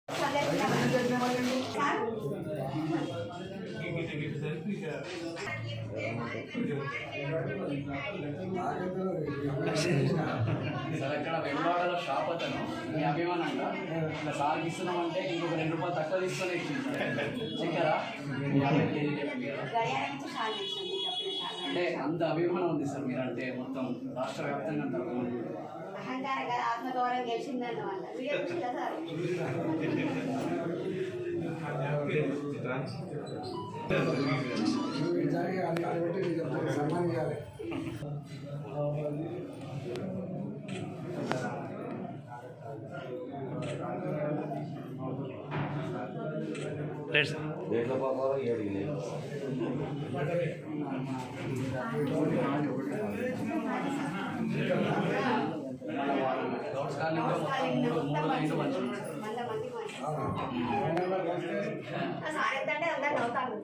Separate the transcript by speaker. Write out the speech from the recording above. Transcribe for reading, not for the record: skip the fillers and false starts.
Speaker 1: Sir ఇక్కడ వెంబడాడలో shop అతను మీ అభిమానంగా ఇట్లా సార్కి ఇస్తున్నామంటే ఇంకొక ₹2 తక్కువ తీసుకొని ఇచ్చింది చక్కెర అంటే అంత అభిమానం ఉంది సార్ మీరు అంటే మొత్తం రాష్ట్ర వ్యాప్తంగా అంత అభిమానం
Speaker 2: ఆత్మగౌరవం గెలిచిందన్న
Speaker 3: సన్మానం చేయాలి.
Speaker 4: దేంట్లో పాపాలో 7
Speaker 2: అందరు నవ్వుతారు.